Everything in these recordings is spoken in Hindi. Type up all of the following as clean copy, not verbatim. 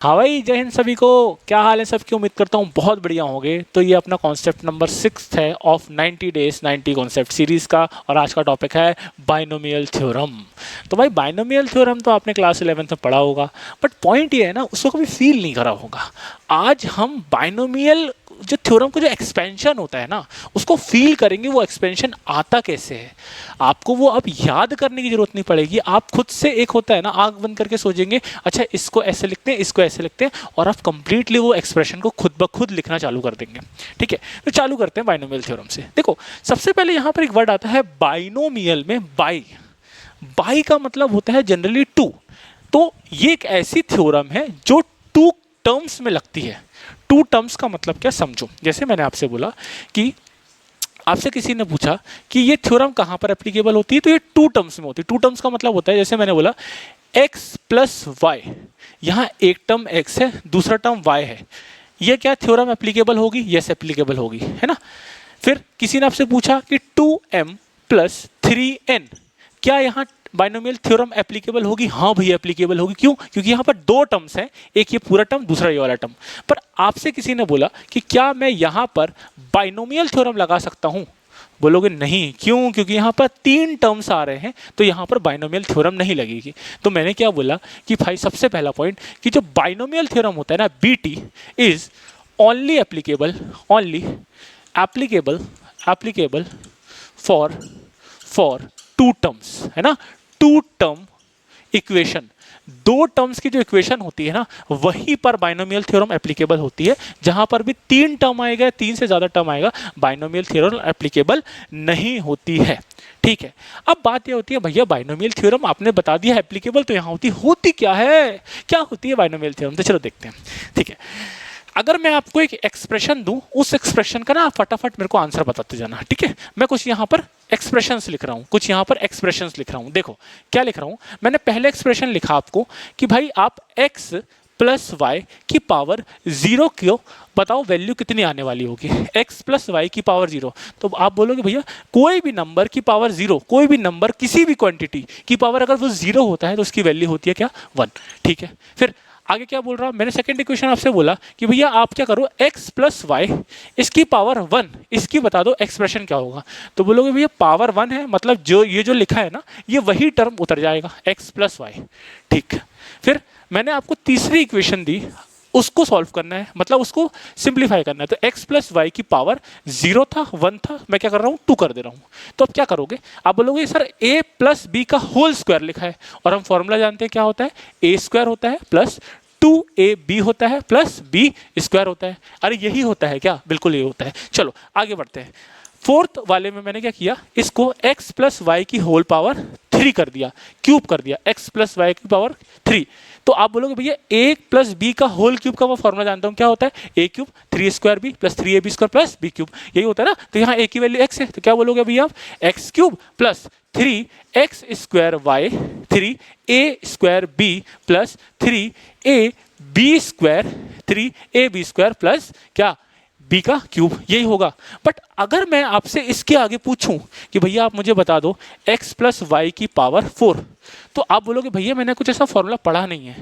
हाँ भाई, जय हिंद सभी को। क्या हाल है सबकी? उम्मीद करता हूँ बहुत बढ़िया होंगे। तो ये अपना कॉन्सेप्ट नंबर 6 है ऑफ 90 डेज 90 कॉन्सेप्ट सीरीज़ का, और आज का टॉपिक है बाइनोमियल थ्योरम। तो भाई बाइनोमियल थ्योरम तो आपने क्लास 11th में पढ़ा होगा, बट पॉइंट ये है ना, उसको कभी फील नहीं करा होगा। आज हम बाइनोमियल जो थ्योरम का जो एक्सपेंशन होता है ना, उसको फील करेंगे। वो एक्सपेंशन आता कैसे है, आपको वो अब याद करने की जरूरत नहीं पड़ेगी। आप खुद से, एक होता है ना, आंख बंद करके सोचेंगे, अच्छा इसको ऐसे लिखते हैं, इसको ऐसे लिखते हैं, और आप कंप्लीटली वो एक्सप्रेशन को खुद ब खुद लिखना चालू कर देंगे। ठीक है, तो चालू करते हैं बाइनोमियल थ्योरम से। देखो, सबसे पहले यहाँ पर एक वर्ड आता है बाइनोमियल में, बाई। बाई का मतलब होता है जनरली टू। तो ये एक ऐसी थ्योरम है जो टू टर्म्स में लगती है। टू टर्म्स का मतलब क्या, समझो। जैसे मैंने आपसे बोला कि आपसे किसी ने पूछा कि ये थ्योरम कहाँ पर एप्लीकेबल होती है, तो ये टू टर्म्स में होती है। टू टर्म्स का मतलब होता है, जैसे मैंने बोला x प्लस वाई, यहाँ एक टर्म x है, दूसरा टर्म y है, ये क्या थ्योरम एप्लीकेबल होगी? यस, एप्लीकेबल होगी, है ना। फिर किसी ने आपसे पूछा कि 2m प्लस 3n, क्या यहाँ बाइनोमियल थ्योरम एप्लीकेबल होगी? हाँ भैया, एप्लीकेबल होगी। क्यों? क्योंकि यहाँ पर दो टर्म्स हैं, एक ये पूरा टर्म, दूसरा ये वाला टर्म। पर आपसे किसी ने बोला कि क्या मैं यहाँ पर बाइनोमियल थ्योरम लगा सकता हूँ? बोलोगे नहीं। क्यों? क्योंकि यहाँ पर तीन टर्म्स आ रहे हैं, तो यहाँ पर बाइनोमियल थ्योरम नहीं लगेगी। तो मैंने क्या बोला कि भाई सबसे पहला पॉइंट कि जो बाइनोमियल थ्योरम होता है ना, BT is only applicable, only applicable for two terms, है ना। टू टर्म इक्वेशन, दो टर्म्स की जो इक्वेशन होती है ना, वहीं पर बाइनोमियल थ्योरम एप्लीकेबल होती है। जहां पर भी तीन टर्म आएगा, तीन से ज्यादा टर्म आएगा, बाइनोमियल थ्योरम एप्लीकेबल नहीं होती है। ठीक है, अब बात ये होती है, भैया बाइनोमियल थ्योरम आपने बता दिया एप्लीकेबल, तो यहां होती क्या है, क्या होती है बाइनोमियल थ्योरम? तो चलो देखते हैं। ठीक है, अगर मैं आपको एक एक्सप्रेशन दूं, उस एक्सप्रेशन का ना आप फटाफट मेरे को आंसर बताते जाना। ठीक है, मैं कुछ यहाँ पर एक्सप्रेशंस लिख रहा हूँ, कुछ यहाँ पर एक्सप्रेशंस लिख रहा हूँ। देखो क्या लिख रहा हूँ, मैंने पहले एक्सप्रेशन लिखा आपको कि भाई आप x प्लस वाई की पावर 0 क्यों, बताओ वैल्यू कितनी आने वाली होगी? x प्लस वाई की पावर 0। तो आप बोलोगे भैया कोई भी नंबर की पावर 0, कोई भी नंबर किसी भी क्वांटिटी की पावर अगर वो 0 होता है तो उसकी वैल्यू होती है क्या? 1। ठीक है, फिर आगे क्या बोल रहा हूं, मैंने सेकंड इक्वेशन आपसे बोला कि भैया आप क्या करो, x प्लस वाई इसकी पावर 1, इसकी बता दो एक्सप्रेशन क्या होगा। तो बोलोगे भैया पावर 1 है, मतलब जो ये जो लिखा है ना, ये वही टर्म उतर जाएगा, x प्लस वाई। ठीक है, फिर मैंने आपको तीसरी इक्वेशन दी, उसको सॉल्व करना है, मतलब उसको सिंप्लीफाई करना है। तो x प्लस वाई की पावर 0 था, 1 था, मैं क्या कर रहा हूँ, 2 कर दे रहा हूँ। तो अब क्या करोगे, आप बोलोगे सर a प्लस बी का होल स्क्वायर लिखा है, और हम फॉर्मूला जानते हैं क्या होता है, a स्क्वायर होता है प्लस 2ab होता है प्लस b स्क्वायर होता है। अरे यही होता है क्या? बिल्कुल यही होता है। चलो आगे बढ़ते हैं। फोर्थ वाले में मैंने क्या किया, इसको x प्लस वाई की होल पावर 3 कर दिया, क्यूब कर दिया, x प्लस वाई की पावर 3। तो आप बोलोगे भैया a प्लस बी का होल क्यूब का मैं फॉर्मूला जानता हूं, क्या होता है, a cube 3 square B plus 3ab square plus b cube, यही होता है ना। तो यहाँ a की वैल्यू x है, तो क्या बोलोगे भैया आप, x cube plus 3x square Y 3a square B plus 3ab square 3ab square plus क्या, b का क्यूब, यही होगा। बट अगर मैं आपसे इसके आगे पूछूं कि भैया आप मुझे बता दो x प्लस वाई की पावर 4, तो आप बोलोगे भैया मैंने कुछ ऐसा फॉर्मूला पढ़ा नहीं है।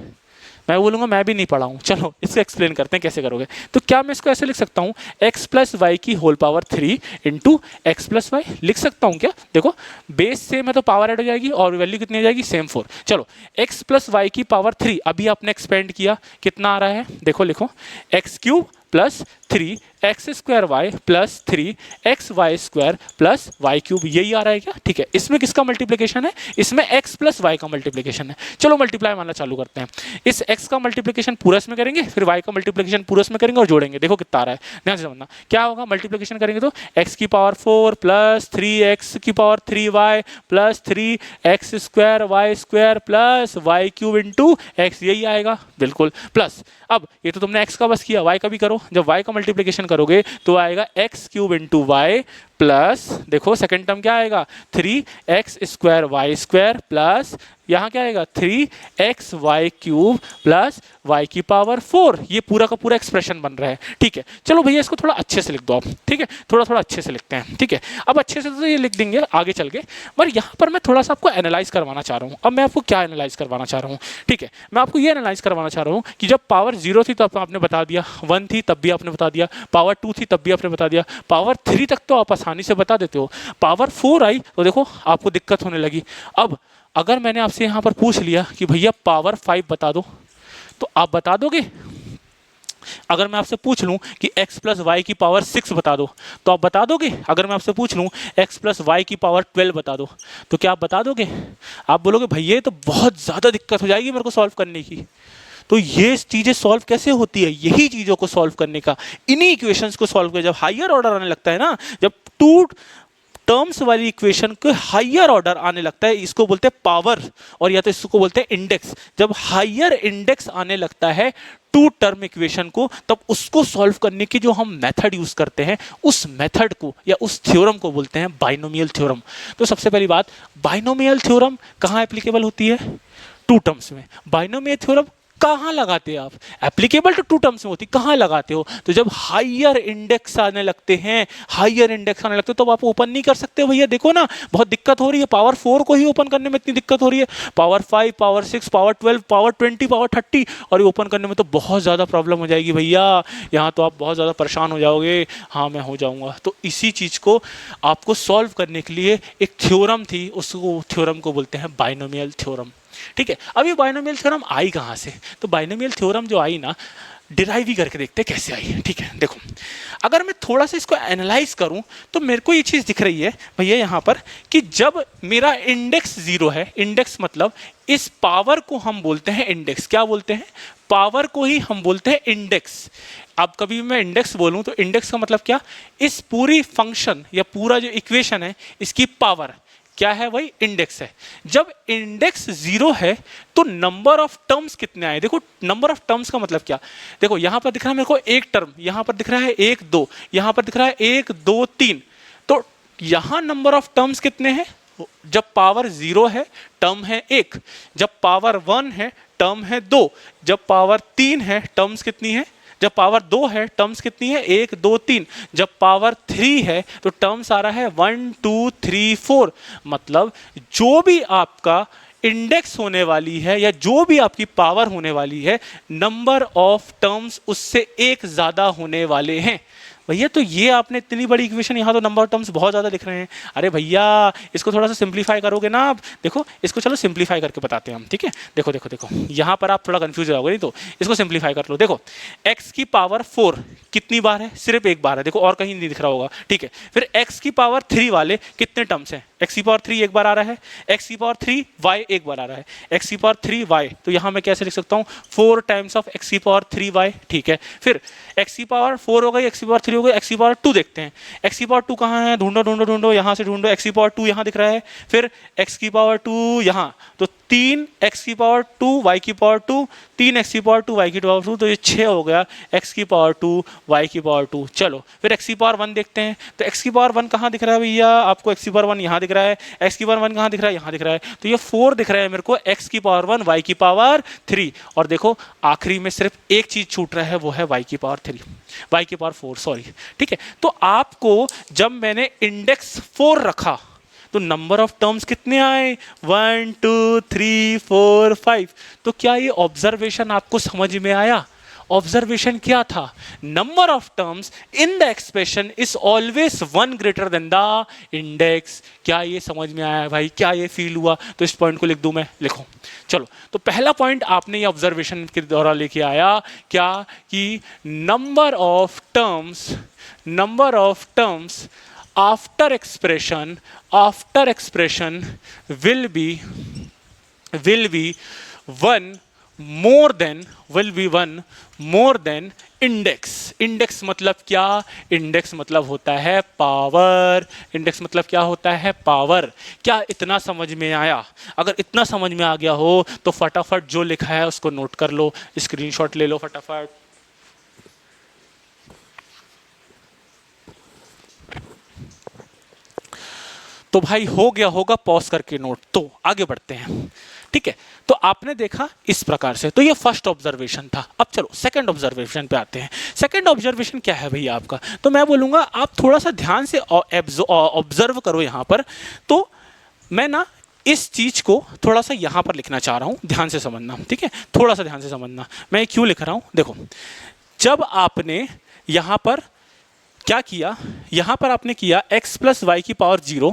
मैं बोलूंगा मैं भी नहीं पढ़ा हूं। चलो इसको एक्सप्लेन करते हैं कैसे करोगे। तो क्या मैं इसको ऐसे लिख सकता हूं, x प्लस वाई की whole power 3 into X plus Y, लिख सकता हूं क्या? देखो बेस सेम है तो पावर ऐड हो जाएगी, और वैल्यू कितनी आ जाएगी, सेम 4। चलो x प्लस वाई की पावर 3 अभी आपने एक्सपेंड किया, कितना आ रहा है, देखो लिखो, X cube plus 3x square Y plus 3x Y square plus Y cube, यही आ रहा है क्या? ठीक है, इसमें किसका मल्टीप्लिकेशन है, इसमें x प्लस वाई का मल्टीप्लिकेशन है। चलो मल्टीप्लाई मानना चालू करते हैं। इस x का मल्टीप्लिकेशन पूरा इसमें करेंगे, फिर y का मल्टीप्लिकेशन पूरा इसमें करेंगे और जोड़ेंगे, देखो कितना आ रहा है। ध्यान से समझना क्या होगा, मल्टीप्लिकेशन करेंगे तो x की पावर 4 प्लस 3x की power 3y plus 3x square Y square plus Y cube into X, यही आएगा बिल्कुल। प्लस अब ये तो तुमने x का बस किया, y का भी करो। जब y का मल्टीप्लिकेशन करोगे तो आएगा x cube into Y plus देखो सेकेंड टर्म क्या आएगा 3x² प्लस यहाँ क्या आएगा 3xy³ प्लस y⁴। ये पूरा का पूरा एक्सप्रेशन बन रहा है। ठीक है, चलो भैया इसको थोड़ा अच्छे से लिख दो आप। ठीक है, थोड़ा थोड़ा अच्छे से लिखते हैं। ठीक है, अब अच्छे से तो ये लिख देंगे आगे चल के, पर यहाँ पर मैं थोड़ा सा आपको एनालाइज करवाना चाह रहा हूँ। अब मैं आपको क्या एनालाइज करवाना चाह रहा हूँ? ठीक है, मैं आपको ये एनालाइज करवाना चाह रहा हूँ कि जब पावर 0 थी तब आपने बता दिया, 1 थी तब भी आपने बता दिया, पावर 2 थी तब भी आपने बता दिया, पावर 3 तक तो आप आसानी से बता देते हो, पावर 4 आई तो देखो आपको दिक्कत होने लगी। अब अगर मैंने आपसे यहाँ पर पूछ लिया कि भैया पावर 5 बता दो, तो आप बता दोगे? अगर मैं आपसे पूछ लूं कि x + y⁴ 6 बता दो, तो आप बता दोगे? अगर मैं आपसे पूछ लूं x + y⁴ 12 बता दो, तो क्या आप बता दोगे? आप बोलोगे भैया ये तो बहुत ज़्यादा दिक्कत हो जाएगी मेरे को सॉल्व करने की। तो ये चीज़ें सॉल्व कैसे होती है? यही चीज़ों को सॉल्व करने का, इन्हीं इक्वेशंस को सॉल्व कर, जब हायर ऑर्डर आने लगता है ना, जब टू टर्म्स वाली इक्वेशन को हायर ऑर्डर आने लगता है, इसको बोलते हैं पावर, और या तो इसको बोलते हैं इंडेक्स। जब हायर इंडेक्स आने लगता है टू टर्म इक्वेशन को, तब उसको सॉल्व करने की जो हम मेथड यूज करते हैं, उस मेथड को या उस थ्योरम को बोलते हैं बाइनोमियल थ्योरम। तो सबसे पहली बात, बाइनोमियल थ्योरम कहाँ एप्लीकेबल होती है? टू टर्म्स में। बाइनोमियल थ्योरम कहाँ लगाते हैं आप? एप्लीकेबल तो टू टर्म्स में होती, कहाँ लगाते हो? तो जब हायर इंडेक्स आने लगते हैं, हायर इंडेक्स आने लगते हैं, तो आप ओपन नहीं कर सकते भैया। देखो ना बहुत दिक्कत हो रही है, पावर 4 को ही ओपन करने में इतनी दिक्कत हो रही है, power 5, power 6, power 12, power 20, power 30, और ये ओपन करने में तो बहुत ज़्यादा प्रॉब्लम हो जाएगी भैया। यहाँ तो आप बहुत ज़्यादा परेशान हो जाओगे। हाँ मैं हो जाऊँगा। तो इसी चीज़ को आपको सॉल्व करने के लिए एक थ्योरम थी, उसको थ्योरम को बोलते हैं बाइनोमियल थ्योरम। ठीक है, अब ये बाइनोमियल थ्योरम आई कहाँ से? तो बाइनोमियल थ्योरम जो आई ना, डिराइव ही करके देखते हैं कैसे आई। ठीक है, देखो अगर मैं थोड़ा सा इसको एनालाइज करूं तो मेरे को ये चीज़ दिख रही है भैया यहाँ पर कि जब मेरा इंडेक्स 0 है, इंडेक्स मतलब इस पावर को हम बोलते हैं इंडेक्स। क्या बोलते हैं? पावर को ही हम बोलते हैं इंडेक्स। अब कभी मैं इंडेक्स बोलूं तो इंडेक्स का मतलब क्या? इस पूरी फंक्शन या पूरा जो इक्वेशन है इसकी पावर क्या है? वही इंडेक्स है। जब इंडेक्स 0 है तो नंबर ऑफ टर्म्स कितने आए? देखो नंबर ऑफ टर्म्स का मतलब क्या? देखो यहां पर दिख रहा है मेरे को एक टर्म, यहां पर दिख रहा है 1 2, यहां पर दिख रहा है 1 2 3। तो यहां नंबर ऑफ टर्म्स कितने हैं? जब पावर 0 है टर्म है 1, जब पावर 1 है टर्म है 2, जब पावर 3 है टर्म्स कितनी है? जब पावर 2 है टर्म्स कितनी है? 1 2 3। जब पावर 3 है तो टर्म्स आ रहा है 1 2 3 4। मतलब जो भी आपका इंडेक्स होने वाली है या जो भी आपकी पावर होने वाली है, नंबर ऑफ टर्म्स उससे एक ज्यादा होने वाले हैं। भैया तो ये आपने इतनी बड़ी इक्वेशन, यहाँ तो नंबर ऑफ टर्म्स बहुत ज़्यादा लिख रहे हैं। अरे भैया इसको थोड़ा सा सिंप्लीफाई करोगे ना आप? देखो इसको चलो सिंप्लीफाई करके बताते हैं हम। ठीक है, देखो देखो देखो यहाँ पर आप थोड़ा कंफ्यूज हो जाओगे, नहीं तो इसको सिंप्लीफाई कर लो। देखो x की पावर 4 कितनी बार है? सिर्फ एक बार है, देखो और कहीं नहीं दिख रहा होगा। ठीक है, फिर x की पावर 3 वाले कितने टर्म्स हैं? x की पावर 3 एक बार आ रहा है, x की पावर 3 y एक बार आ रहा है, x की पावर 3 y। तो यहाँ मैं कैसे लिख सकता हूँ? 4 टाइम्स ऑफ x की पावर 3 y। ठीक है, फिर x की पावर 4 हो गई, x की पावर 3 हो गई, x की पावर 2 देखते हैं। x की पावर 2 कहाँ है? ढूंढो ढूंढो ढूंढो, यहाँ से ढूंढो। x की पावर 2 यहाँ दिख रहा है, फिर x की पावर 2 यहाँ, तो 3 x की पावर 2 y की पावर 2, 3 x की पावर 2 y की पावर 2, तो ये 6 हो गया x की पावर 2 y की पावर 2। चलो फिर x की पावर 1 देखते हैं। तो x की पावर 1 कहाँ दिख रहा है भैया आपको? x की पावर 1 यहाँ दिख रहा है, x की पावर 1 कहाँ दिख रहा है? यहाँ दिख रहा है। तो ये 4 दिख रहा है मेरे को, x की पावर 1 y की पावर 3। और देखो आखिरी में सिर्फ एक चीज छूट रहा है, वो है y की पावर 3, y की पावर 4 सॉरी। ठीक है, तो आपको जब मैंने इंडेक्स 4 रखा तो नंबर ऑफ टर्म्स कितने आए? 1 2 3 4 5। तो क्या ये ऑब्जर्वेशन आपको समझ में आया? ऑब्जर्वेशन क्या था? Number of terms in the expression is always 1 greater than the index. क्या ये समझ में आया भाई? क्या ये फील हुआ? तो इस पॉइंट को लिख दूं मैं, लिखो। चलो तो पहला पॉइंट आपने ये ऑब्जर्वेशन के दौरान लेके आया क्या? कि number of terms after expression will be one more than index. Index मतलब क्या? इंडेक्स मतलब होता है पावर। इंडेक्स मतलब क्या होता है? पावर। क्या इतना समझ में आया? अगर इतना समझ में आ गया हो तो फटाफट जो लिखा है उसको नोट कर लो, स्क्रीनशॉट ले लो फटाफट। तो भाई हो गया होगा पॉज करके नोट। तो आगे बढ़ते हैं, ठीक है। तो आपने देखा इस प्रकार से, तो ये फर्स्ट ऑब्जर्वेशन था। अब चलो सेकंड ऑब्जर्वेशन पे आते हैं। सेकंड ऑब्जर्वेशन क्या है भैया आपका, तो मैं बोलूँगा आप थोड़ा सा ध्यान से ऑब्जर्व करो यहाँ पर। तो मैं ना इस चीज़ को थोड़ा सा यहाँ पर लिखना चाह रहा हूँ, ध्यान से समझना, ठीक है, थोड़ा सा ध्यान से समझना। मैं क्यों लिख रहा हूँ, देखो जब आपने यहाँ पर क्या किया, यहाँ पर आपने किया x प्लस वाई की पावर 0,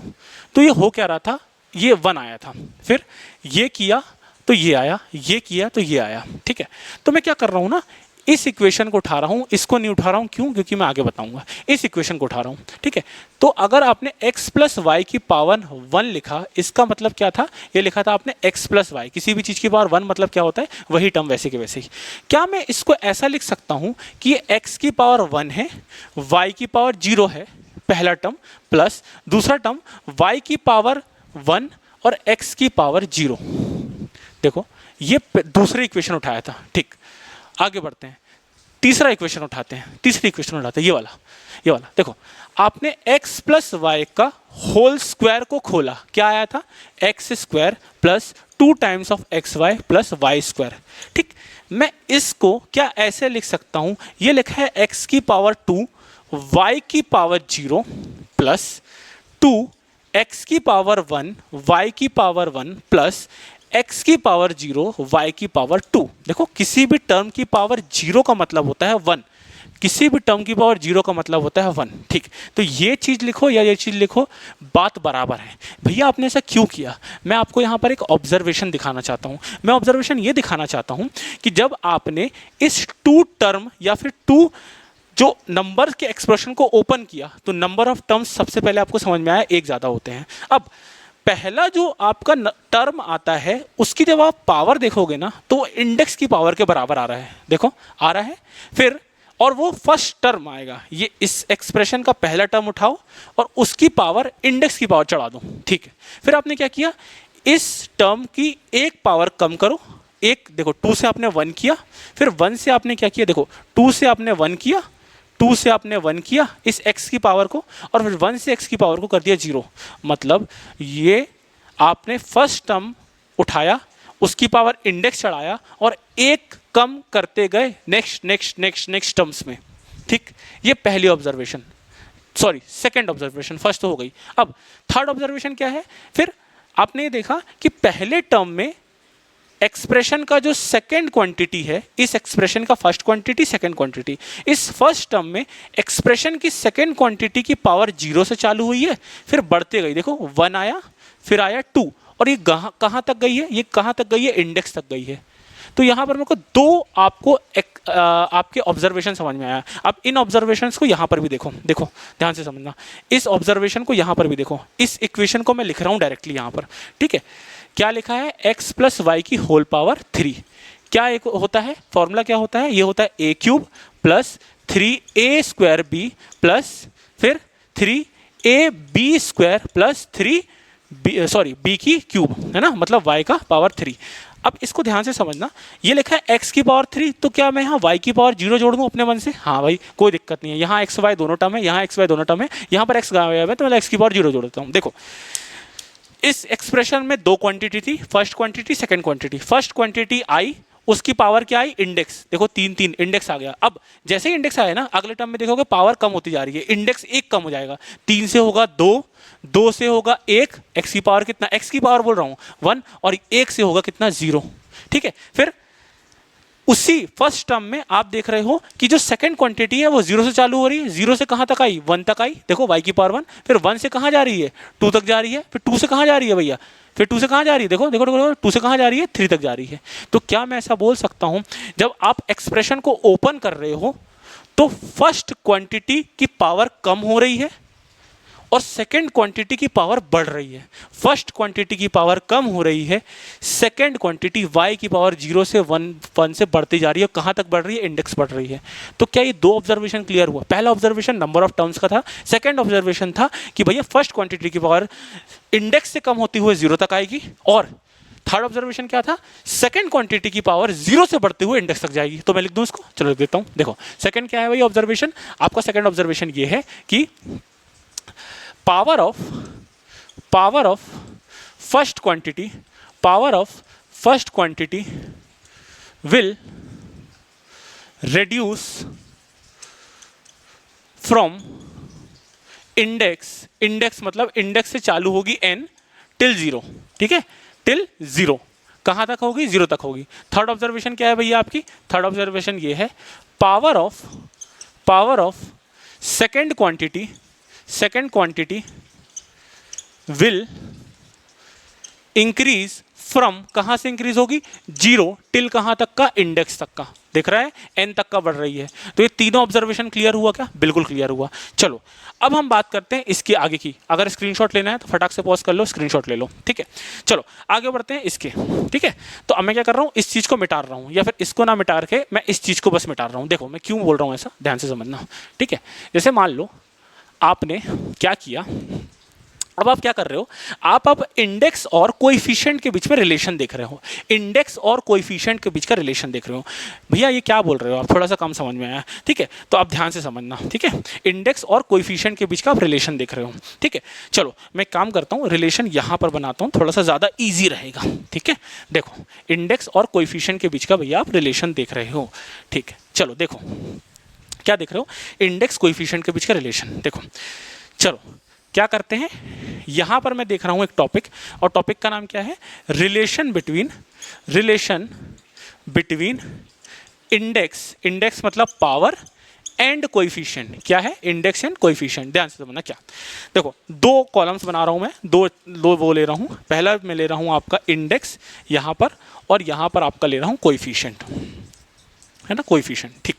तो ये हो क्या रहा था, ये 1 आया था। फिर ये किया तो ये आया, ये किया तो ये आया, ठीक है। तो मैं क्या कर रहा हूँ ना, इस इक्वेशन को उठा रहा हूँ, इसको नहीं उठा रहा हूँ, क्यों, क्योंकि मैं आगे बताऊंगा। इस इक्वेशन को उठा रहा हूँ, ठीक है। तो अगर आपने x प्लस वाई की पावर 1 लिखा, इसका मतलब क्या था, ये लिखा था आपने x प्लस वाई, किसी भी चीज़ की पावर 1 मतलब क्या होता है, वही टर्म वैसे के वैसे ही। क्या मैं इसको ऐसा लिख सकता हूँ कि ये x की पावर 1 है, y की पावर 0 है, पहला टर्म, प्लस दूसरा टर्म y की पावर 1 और x की पावर 0। देखो ये दूसरी इक्वेशन उठाया था, ठीक। आगे बढ़ते हैं, तीसरा इक्वेशन उठाते हैं, तीसरी इक्वेशन उठाते हैं, ये वाला देखो, आपने x प्लस वाई का होल स्क्वायर को खोला, क्या आया था, X square plus 2 times of X Y plus Y square, ठीक। मैं इसको क्या ऐसे लिख सकता हूं, ये लिखा है x की पावर 2 y की पावर 0 प्लस 2 x की पावर 1 y की पावर 1 प्लस x की पावर 0 y की पावर 2। देखो किसी भी टर्म की पावर 0 का मतलब होता है 1, किसी भी टर्म की पावर 0 का मतलब होता है 1, ठीक। तो ये चीज़ लिखो या ये चीज़ लिखो, बात बराबर है। भैया आपने ऐसा क्यों किया, मैं आपको यहाँ पर एक ऑब्जर्वेशन दिखाना चाहता हूँ। मैं ऑब्जर्वेशन ये दिखाना चाहता हूँ कि जब आपने इस 2 टर्म या फिर 2 जो नंबर के एक्सप्रेशन को ओपन किया, तो नंबर ऑफ टर्म्स सबसे पहले आपको समझ में आया एक ज़्यादा होते हैं। अब पहला जो आपका टर्म आता है उसकी जब आप पावर देखोगे ना, तो इंडेक्स की पावर के बराबर आ रहा है, देखो आ रहा है। फिर और वो फर्स्ट टर्म आएगा, ये इस एक्सप्रेशन का पहला टर्म उठाओ और उसकी पावर इंडेक्स की पावर चढ़ा दो, ठीक है। फिर आपने क्या किया, इस टर्म की एक पावर कम करो, एक देखो 2 से आपने 1 किया, फिर 1 से आपने क्या किया, देखो 2 से आपने 1 किया, 2 से आपने 1 किया इस x की पावर को, और फिर 1 से x की पावर को कर दिया 0। मतलब ये आपने फर्स्ट टर्म उठाया, उसकी पावर इंडेक्स चढ़ाया और एक कम करते गए next next next next terms में, ठीक। ये पहली observation, sorry second observation, first तो हो गई। अब थर्ड ऑब्जर्वेशन क्या है, फिर आपने ये देखा कि पहले टर्म में एक्सप्रेशन का जो सेकेंड क्वांटिटी है, इस एक्सप्रेशन का फर्स्ट क्वांटिटी सेकेंड क्वांटिटी, इस फर्स्ट टर्म में एक्सप्रेशन की सेकेंड क्वांटिटी की पावर 0 से चालू हुई है, फिर बढ़ते गई, देखो 1 आया, फिर आया 2, और ये कहाँ तक गई है, ये कहाँ तक गई है, इंडेक्स तक गई है। तो यहाँ पर मेरे को दो आपको आपके ऑब्जर्वेशन समझ में आया। अब इन ऑब्जर्वेशंस को यहाँ पर भी देखो, देखो ध्यान से समझना, इस ऑब्जर्वेशन को यहाँ पर भी देखो, इस इक्वेशन को मैं लिख रहा हूँ डायरेक्टली यहाँ पर, ठीक है। क्या लिखा है, x प्लस वाई की होल पावर 3, क्या एक होता है, फॉर्मूला क्या होता है, ये होता है a cube plus 3a square b plus फिर 3ab स्क्वायर प्लस 3b की क्यूब, है ना, मतलब y का पावर 3। अब इसको ध्यान से समझना, ये लिखा है x की पावर 3, तो क्या मैं यहाँ y की पावर 0 जोड़ दूँ अपने मन से, हाँ भाई कोई दिक्कत नहीं है, यहाँ x y दोनों टर्म है, यहाँ x y दोनों टर्म है, यहाँ पर x गायब है, तो मैं x की पावर 0 जोड़ देता हूँ। देखो इस एक्सप्रेशन में दो क्वांटिटी थी, first quantity second quantity, first quantity आई, उसकी पावर क्या आई, इंडेक्स, देखो 3 3 इंडेक्स आ गया। अब जैसे ही इंडेक्स आया ना, अगले टर्म में देखोगे पावर कम होती जा रही है, इंडेक्स 1 कम हो जाएगा, 3 से होगा 2, 2 से होगा 1, एक्स की पावर कितना, एक्स की पावर बोल रहा हूँ 1, और 1 से होगा कितना 0, ठीक है। फिर उसी फर्स्ट टर्म में आप देख रहे हो कि जो सेकंड क्वांटिटी है वो 0 से चालू हो रही है, 0 से कहाँ तक आई, 1 तक आई, देखो y की पावर 1, फिर 1 से कहाँ जा रही है, 2 तक जा रही है, फिर 2 से कहाँ जा रही है भैया, फिर 2 से कहाँ जा रही है, देखो देखो देखो 2 से कहाँ जा रही है, 3 तक जा रही है। तो क्या मैं ऐसा बोल सकता हूँ, जब आप एक्सप्रेशन को ओपन कर रहे हो तो फर्स्ट क्वांटिटी की पावर कम हो रही है और सेकेंड क्वांटिटी की पावर बढ़ रही है, फर्स्ट क्वांटिटी की पावर कम हो रही है, सेकेंड क्वांटिटी y की पावर 0 से 1 से बढ़ती जा रही है, कहाँ तक बढ़ रही है, इंडेक्स बढ़ रही है। तो क्या ये दो ऑब्जर्वेशन क्लियर हुआ, पहला ऑब्जर्वेशन नंबर ऑफ टर्म्स का था, सेकेंड ऑब्जर्वेशन था कि भैया फर्स्ट क्वांटिटी की पावर इंडेक्स से कम होती हुए 0 तक आएगी, और थर्ड ऑब्जर्वेशन क्या था, सेकंड क्वांटिटी की पावर 0 से बढ़ते हुए इंडेक्स तक जाएगी। तो मैं लिख दूं इसको, चलो लिख देता हूं। देखो सेकंड क्या है भाई ऑब्जर्वेशन, आपका सेकंड ऑब्जर्वेशन ये है कि power of power of first quantity will reduce from index मतलब इंडेक्स से चालू होगी n टिल 0, ठीक है, टिल 0 कहां तक होगी, 0 तक होगी। थर्ड ऑब्जर्वेशन क्या है भैया आपकी, थर्ड ऑब्जर्वेशन ये है power of second quantity will increase from, कहां से इंक्रीज होगी, 0 टिल कहां तक का, इंडेक्स तक का, दिख रहा है n तक का बढ़ रही है। तो ये तीनों ऑब्जर्वेशन क्लियर हुआ क्या, बिल्कुल क्लियर हुआ। चलो अब हम बात करते हैं इसके आगे की, अगर स्क्रीनशॉट लेना है तो फटाक से पॉज कर लो, स्क्रीनशॉट ले लो, ठीक है। चलो आगे बढ़ते हैं इसके, ठीक है। तो अब मैं क्या कर रहा हूँ, इस चीज को मिटा रहा हूँ, या फिर इसको ना मिटा के मैं इस चीज को बस मिटा रहा हूँ। देखो मैं क्यों बोल रहा हूँ ऐसा, ध्यान से समझना, ठीक है। जैसे मान लो आपने क्या किया, अब आप क्या कर रहे हो, आप अब इंडेक्स और कोएफिशिएंट के बीच में रिलेशन देख रहे हो, इंडेक्स और कोएफिशिएंट के बीच का रिलेशन देख रहे हो। भैया ये क्या बोल रहे हो आप, थोड़ा सा कम समझ में आया, ठीक है। तो आप ध्यान से समझना, ठीक है। इंडेक्स और कोएफिशिएंट के बीच का आप रिलेशन देख रहे हो, ठीक है। चलो मैं काम करता हूँ, रिलेशन यहाँ पर बनाता हूँ, थोड़ा सा ज़्यादा ईजी रहेगा, ठीक है। देखो इंडेक्स और कोएफिशिएंट के बीच का भैया आप रिलेशन देख रहे हो, ठीक है। चलो देखो क्या देख रहे हो, इंडेक्स कोएफिशिएंट के बीच का रिलेशन। देखो चलो क्या करते हैं, यहां पर मैं देख रहा हूं एक टॉपिक, और टॉपिक का नाम क्या है, रिलेशन बिटवीन इंडेक्स मतलब पावर एंड कोएफिशिएंट, क्या है, इंडेक्स एंड कोएफिशिएंट। ध्यान से समझना क्या, देखो दो कॉलम्स बना रहा हूं मैं, दो वो ले रहा हूं, पहला मैं ले रहा हूं आपका इंडेक्स यहां पर, और यहां पर आपका ले रहा हूं कोएफिशिएंट, है ना, कोएफिशिएंट, ठीक।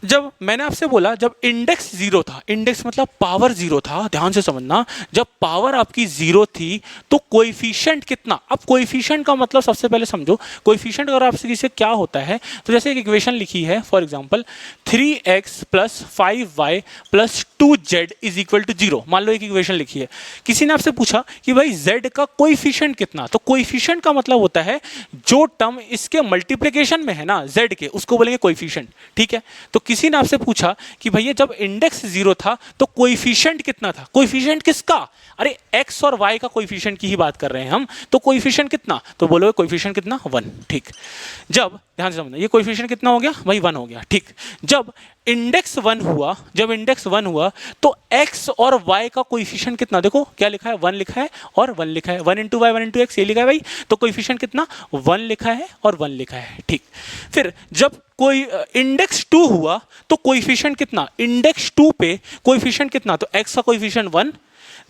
जब मैंने आपसे बोला जब इंडेक्स 0 था, इंडेक्स मतलब पावर 0 था, ध्यान से समझना, जब पावर आपकी 0 थी तो कोएफिशिएंट कितना, अब कोएफिशिएंट का मतलब सबसे पहले समझो, कोएफिशिएंट अगर आपसे किसी क्या होता है, तो जैसे एक इक्वेशन लिखी है for example 3x + 5y + 2z = 0, मान लो एक इक्वेशन लिखी है, किसी ने आपसे पूछा कि भाई z का कोएफिशिएंट कितना, तो कोएफिशिएंट का मतलब होता है जो टर्म इसके मल्टीप्लिकेशन में है ना z के, उसको बोलेंगे कोएफिशिएंट, ठीक है। तो किसी ने आपसे पूछा कि भैया जब इंडेक्स 0 था तो कोएफिशिएंट कितना था, कोएफिशिएंट किसका, अरे x और y का कोएफिशिएंट की ही बात कर रहे हैं हम, तो कोएफिशिएंट कितना, तो बोलोगे कोएफिशिएंट कितना, 1, ठीक। जब ध्यान से समझना, ये कोएफिशिएंट कितना हो गया भाई, 1 हो गया, ठीक। जब इंडेक्स 1 हुआ तो x और y का कोएफिशिएंट कितना, देखो क्या लिखा है, 1 लिखा है और 1 लिखा है, 1 × y 1 × x ये लिखा है भाई, तो कोएफिशिएंट कितना, 1 लिखा है और 1 लिखा है, ठीक। फिर जब कोई इंडेक्स 2 हुआ तो कोएफिशिएंट कितना, इंडेक्स 2 पे कोएफिशिएंट कितना, तो x का कोएफिशिएंट 1,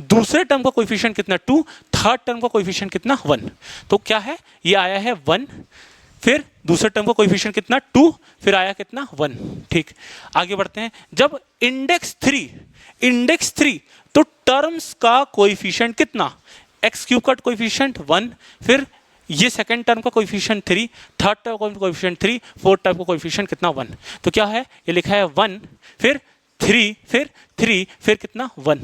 दूसरे टर्म का कोएफिशिएंट कितना 2, थर्ड टर्म का कोएफिशिएंट कितना 1, तो क्या है, ये आया है 1, फिर दूसरे टर्म का कोएफिशिएंट कितना 2, फिर आया कितना 1, ठीक। आगे बढ़ते हैं, जब इंडेक्स 3 तो टर्म्स का कोएफिशिएंट कितना, x³ का कोएफिशिएंट 1, फिर ये सेकंड टर्म का कोएफिशिएंट 3, थर्ड टर्म का कोएफिशिएंट 3, फोर्थ टर्म का कोएफिशिएंट कितना 1, तो क्या है, ये लिखा है 1, फिर 3, फिर कितना 1।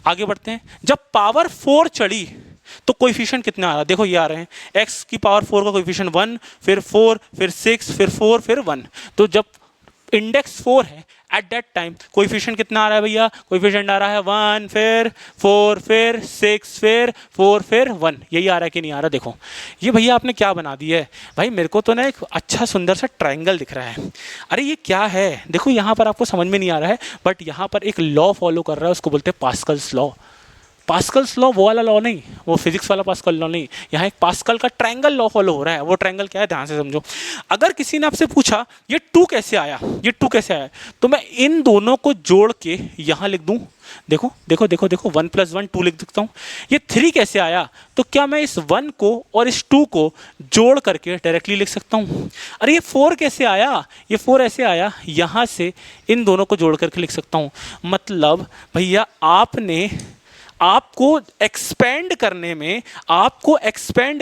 आगे बढ़ते हैं, जब पावर 4 चढ़ी तो कोएफिशिएंट कितना आ रहा है, देखो ये आ रहे हैं, x की पावर 4 का कोएफिशिएंट 1, फिर 4, फिर 6, फिर 4, फिर 1, तो जब इंडेक्स 4 है एट दैट टाइम कोएफिशिएंट कितना आ रहा है भैया, कोएफिशिएंट आ रहा है 1, फिर 4, फिर 6, फिर 4, फिर 1, यही आ रहा है कि नहीं आ रहा, देखो ये भैया आपने क्या बना दिया है भाई, मेरे को तो ना एक अच्छा सुंदर सा ट्रायंगल दिख रहा है, अरे ये क्या है, देखो यहाँ पर आपको समझ में नहीं आ रहा है, बट यहाँ पर एक लॉ फॉलो कर रहा है, उसको बोलते हैं पास्कल्स लॉ। पास्कल्स लॉ वो वाला लॉ नहीं, वो फिजिक्स वाला पास्कल लॉ नहीं, यहाँ एक पास्कल का ट्रायंगल लॉ फॉलो हो रहा है। वो ट्रायंगल क्या है, ध्यान से समझो। अगर किसी ने आपसे पूछा ये 2 कैसे आया, ये 2 कैसे आया, तो मैं इन दोनों को जोड़ के यहाँ लिख दूँ, देखो देखो देखो देखो 1 + 1 2 लिख देता हूँ। ये 3 कैसे आया, तो क्या मैं इस 1 को और इस 2 को जोड़ करके डायरेक्टली लिख सकता हूँ। अरे ये 4 कैसे आया, ये 4 ऐसे आया, यहाँ से इन दोनों को जोड़ करके लिख सकता हूँ। मतलब भैया आपको एक्सपेंड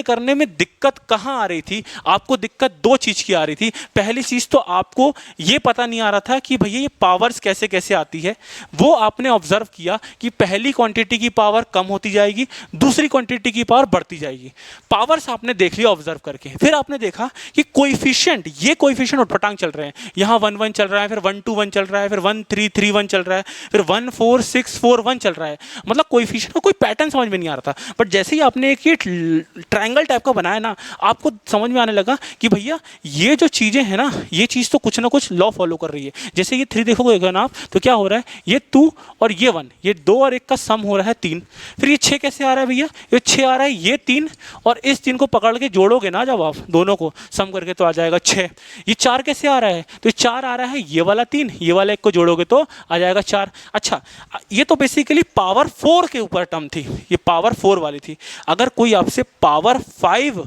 करने में दिक्कत कहाँ आ रही थी, आपको दिक्कत 2 चीज़ की आ रही थी। पहली चीज़ तो आपको ये पता नहीं आ रहा था कि भैया ये पावर्स कैसे कैसे आती है, वो आपने ऑब्जर्व किया कि पहली क्वांटिटी की पावर कम होती जाएगी, दूसरी क्वांटिटी की पावर बढ़ती जाएगी। पावर्स आपने देख लिया ऑब्जर्व करके, फिर आपने देखा कि कोएफिशिएंट, ये कोएफिशिएंट उठपटांग चल रहे हैं, यहाँ 1 1 चल रहा है, फिर 1 2 1 चल रहा है, फिर 1 3 3 1 चल रहा है, फिर 1 4 6 4 1 चल रहा है। मतलब कोएफिशिएंट का कोई पैटर्न समझ में नहीं आ रहा था, बट जैसे ही आपने एक ये ट्रायंगल टाइप का बनाया ना, आपको समझ में आने लगा कि भैया ये जो चीज़ें हैं ना, ये चीज़ तो कुछ ना कुछ लॉ फॉलो कर रही है। जैसे ये 3 देखोगे ना आप, तो क्या हो रहा है, ये 2 और ये 1, ये 2 और 1 का सम हो रहा है 3। फिर ये 6 कैसे आ रहा है भैया, ये 6 आ रहा है, ये 3 और इस 3 को पकड़ के जोड़ोगे ना जब आप दोनों को सम करके तो आ जाएगा 6। ये 4 कैसे आ रहा है, तो ये 4 आ रहा है, ये वाला 3, ये वाला 1 को जोड़ोगे तो आ जाएगा 4। अच्छा, ये तो बेसिकली पावर 4 के ऊपर टर्म थी, ये पावर 4 वाली थी। अगर कोई आपसे पावर 5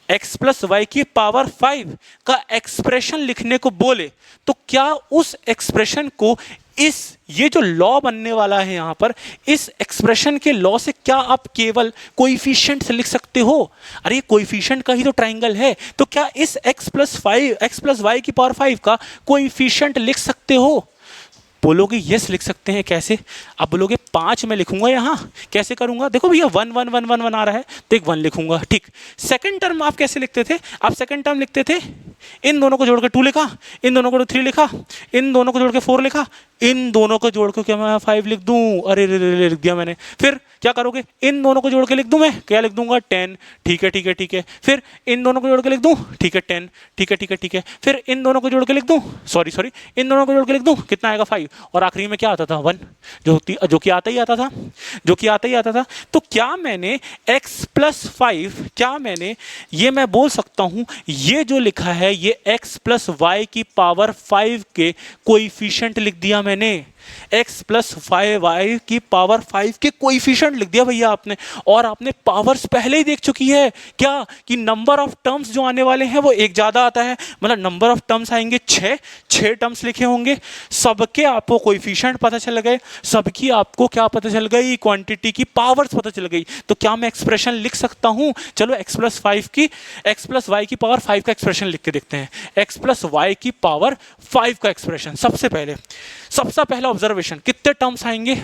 x प्लस वाई की पावर 5 का एक्सप्रेशन लिखने को बोले, तो क्या उस एक्सप्रेशन को इस ये जो लॉ बनने वाला है यहाँ पर, इस एक्सप्रेशन के लॉ से क्या आप केवल कोएफिशिएंट से लिख सकते हो? अरे कोएफिशिएंट का ही तो ट्रायंगल है, तो क्या इस x प्लस वाई की पावर 5 का कोएफिशिएंट लिख सकते हो? बोलोगे यस लिख सकते हैं। कैसे? अब बोलोगे 5 मैं लिखूंगा यहाँ, कैसे करूंगा? देखो भैया 1 1 1 1 1 आ रहा है तो एक 1 लिखूंगा, ठीक। सेकंड टर्म आप कैसे लिखते थे? आप सेकंड टर्म लिखते थे, इन दोनों को जोड़ के 2 लिखा, इन दोनों को 3 लिखा, इन दोनों को जोड़ के 4 लिखा, इन दोनों को जोड़ के क्या मैं 5 लिख दूं? अरे रे रे लिख दिया मैंने। फिर क्या करोगे? इन दोनों को जोड़ के लिख दूं, मैं क्या लिख दूंगा? 10, ठीक है ठीक है ठीक है। फिर इन दोनों को जोड़ के लिख दूं, ठीक है 10, ठीक है ठीक है ठीक है। फिर इन दोनों को जोड़ के लिख दूं, सॉरी इन दोनों को जोड़ के लिख दूं, कितना आएगा? 5। और आखिरी में क्या आता था? 1, जो कि आता ही आता था, जो कि आता ही आता था। तो क्या मैंने x प्लस 5, क्या मैंने ये मैं बोल सकता हूं ये जो लिखा है ये x प्लस वाई की पावर 5 के कोएफिशिएंट लिख दिया मैंने, x प्लस 5 वाई की पावर 5 के कोएफिशिएंट लिख दिया भैया आपने। और आपने पावर्स पहले ही देख चुकी है क्या, कि नंबर ऑफ टर्म्स जो आने वाले हैं वो एक ज़्यादा आता है, मतलब नंबर ऑफ टर्म्स आएंगे 6 टर्म्स लिखे होंगे, सबके आपको कोएफिशिएंट पता चल गए, सबकी आपको क्या पता चल गई? क्वांटिटी की पावर्स पता चल गई। तो क्या मैं एक्सप्रेशन लिख सकता हूं? चलो x प्लस वाई की पावर 5 का एक्सप्रेशन लिख के देखते हैं। x प्लस वाई की पावर 5 का एक्सप्रेशन, सबसे पहला ऑब्जर्वेशन, कितने टर्म्स आएंगे?